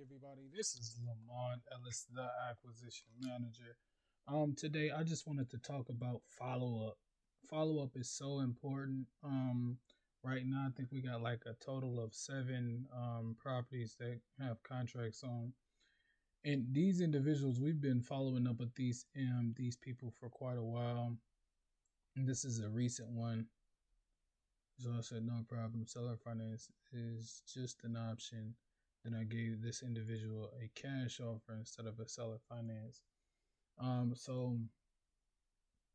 everybody. This is Lamont Ellis, the acquisition manager. Today I just wanted to talk about follow up. Follow up is so important. Right now I think we got like a total of seven properties that have contracts on, and these individuals we've been following up with these people for quite a while. And this is a recent one. So I said, no problem. Seller finance is just an option. Then I gave this individual a cash offer instead of a seller finance. So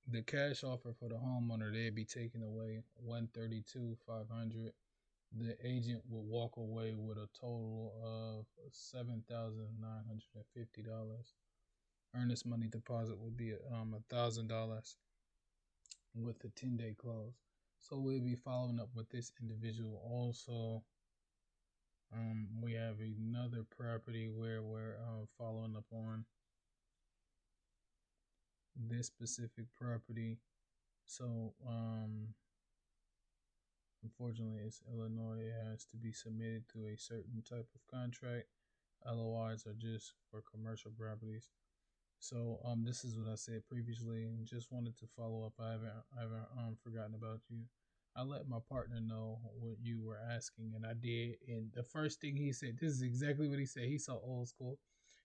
the cash offer for the homeowner, they'd be taking away $132,500. The agent would walk away with a total of $7,950. Earnest money deposit would be $1,000 with a 10-day close. So we'll be following up with this individual also. We have another property where we're following up on this specific property. So unfortunately it's Illinois. It has to be submitted to a certain type of contract. LOIs are just for commercial properties. So this is what I said previously, and just wanted to follow up. I haven't forgotten about you. I let my partner know what you were asking, and I did. And the first thing he said, this is exactly what he said. He's so old school.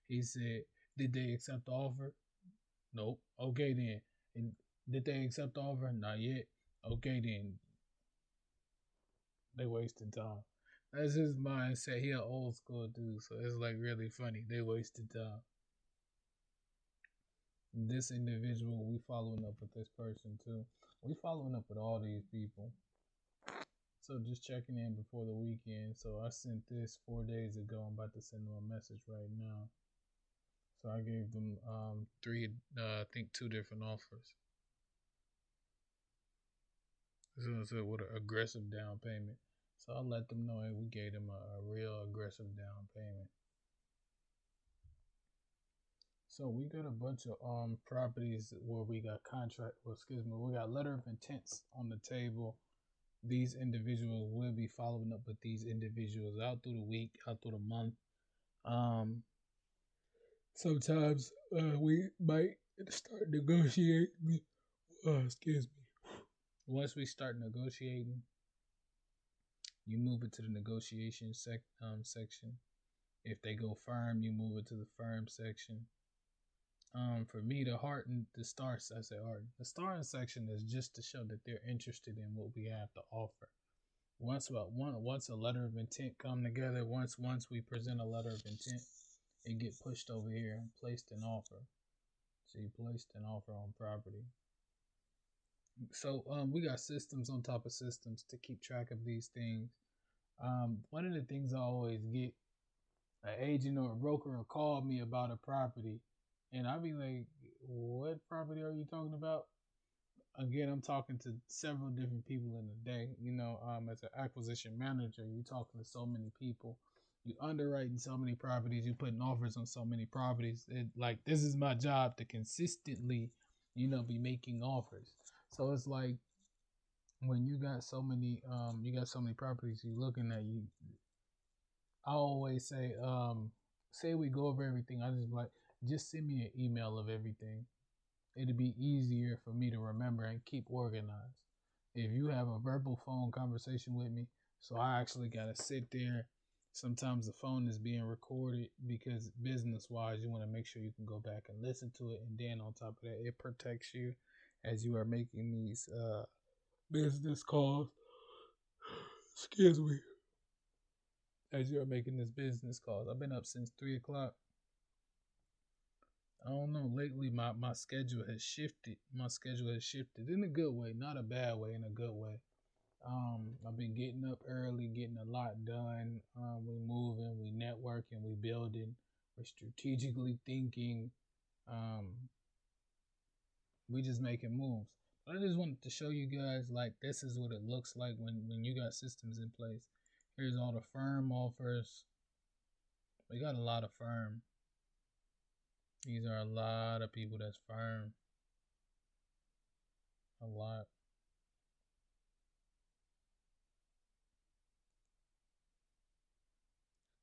He said, "Did they accept the offer?" Nope. Okay then. And did they accept the offer? Not yet. Okay then. They wasted time. That's his mindset. He an old school dude, so it's like really funny. They wasted time. This individual, we following up with this person too. We following up with all these people. So just checking in before the weekend. So I sent this 4 days ago. I'm about to send them a message right now. So I gave them I think two different offers. So with an aggressive down payment. So I'll let them know, hey, we gave them a real aggressive down payment. So we got a bunch of properties where we got we got letter of intents on the table. These individuals will be following up with these individuals out through the week, out through the month. Sometimes we might start negotiating. Excuse me. Once we start negotiating, you move it to the negotiation section. If they go firm, you move it to the firm section. For me, the starting section is just to show that they're interested in what we have to offer. Once a letter of intent come together, once we present a letter of intent, it get pushed over here and placed an offer. So you placed an offer on property. So we got systems on top of systems to keep track of these things. One of the things I always get, an agent or a broker will call me about a property, and I'll be like, what property are you talking about? Again, I'm talking to several different people in a day. As an acquisition manager, you're talking to so many people. You underwriting so many properties. You putting offers on so many properties. This is my job to consistently, be making offers. So it's like when you got so many properties you're looking at. I always say we go over everything. I just send me an email of everything. It'd be easier for me to remember and keep organized. If you have a verbal phone conversation with me, so I actually gotta sit there. Sometimes the phone is being recorded because business-wise, you want to make sure you can go back and listen to it. And then on top of that, it protects you as you are making these business calls. Excuse me. As you are making this business calls. I've been up since 3 o'clock. I don't know. Lately, my schedule has shifted. My schedule has shifted in a good way, not a bad way, in a good way. I've been getting up early, getting a lot done. We moving, we networking, we building, we're strategically thinking. We just making moves. But I just wanted to show you guys, this is what it looks like when you got systems in place. Here's all the firm offers. We got a lot of firm. These are a lot of people that's firm. A lot.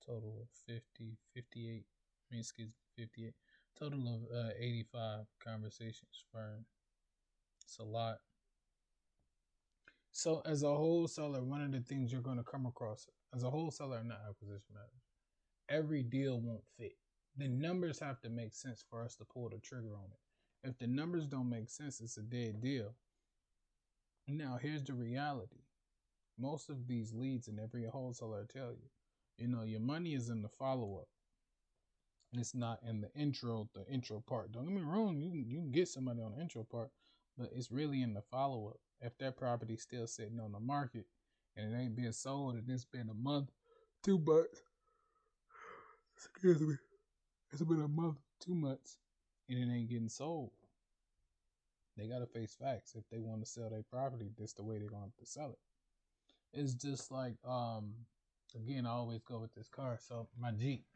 total of 50, 58, excuse me, 58, total of 85 conversations firm. It's a lot. So as a wholesaler, one of the things you're going to come across as a wholesaler, not acquisition manager, every deal won't fit. The numbers have to make sense for us to pull the trigger on it. If the numbers don't make sense, it's a dead deal. Now, here's the reality. Most of these leads, and every wholesaler tell you, your money is in the follow-up. It's not in the intro part. Don't get me wrong, you can get somebody on the intro part, but it's really in the follow-up. If that property's still sitting on the market and it ain't being sold and it's been a month, 2 months, excuse me, it's been a month, 2 months, and it ain't getting sold, they got to face facts. If they want to sell their property, that's the way they're going to have to sell it. It's just like, again, I always go with this car. So my Jeep,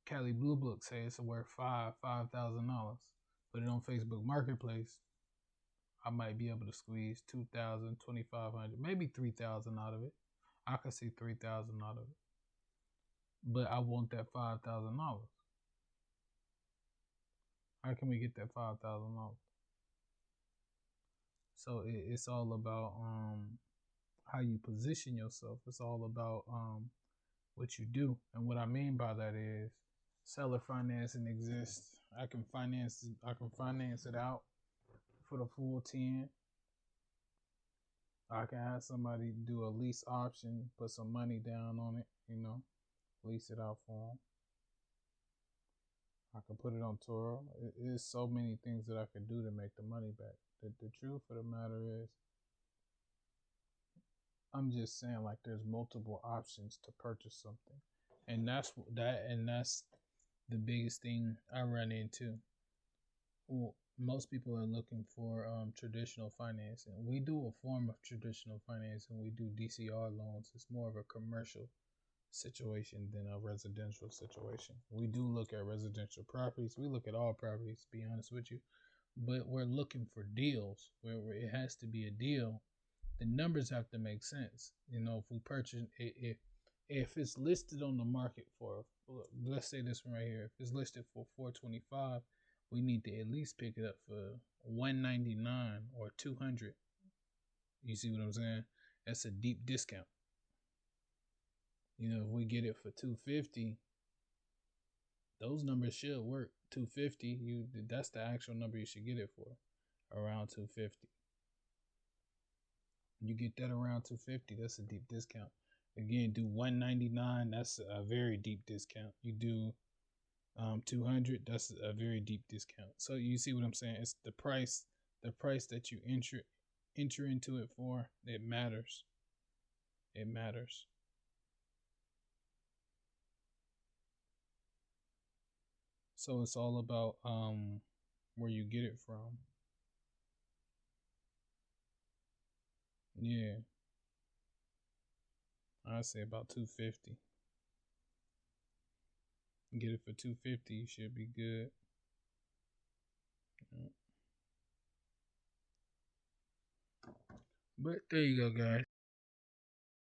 Cali Blue Book say it's worth $5,000. Put it on Facebook Marketplace, I might be able to squeeze $2,000, $2,500, maybe $3,000 out of it. I could see $3,000 out of it, but I want that $5,000. How can we get that $5,000? So it's all about how you position yourself. It's all about what you do, and what I mean by that is seller financing exists. I can finance it out for the full 10. I can have somebody do a lease option, put some money down on it, lease it out for them. I can put it on Toro. There's so many things that I could do to make the money back. The truth of the matter is, I'm just saying, like, there's multiple options to purchase something, and that's the biggest thing I run into. Well, most people are looking for traditional financing. We do a form of traditional financing. We do DCR loans. It's more of a commercial situation than a residential situation. We do look at residential properties. We look at all properties, to be honest with you, but we're looking for deals where it has to be a deal. The numbers have to make sense. If we purchase, if it's listed on the market for, let's say this one right here, if it's listed for $425, we need to at least pick it up for $199 or $200. You see what I'm saying? That's a deep discount. If we get it for $250, those numbers should work. $250, that's the actual number you should get it for, around $250. You get that around $250, that's a deep discount. Again, do $199, that's a very deep discount. You do $200, that's a very deep discount. So you see what I'm saying? It's the price that you enter into it for. It matters. It matters. So it's all about where you get it from. Yeah, I'd say about $250. Get it for $250, you should be good. But there you go, guys.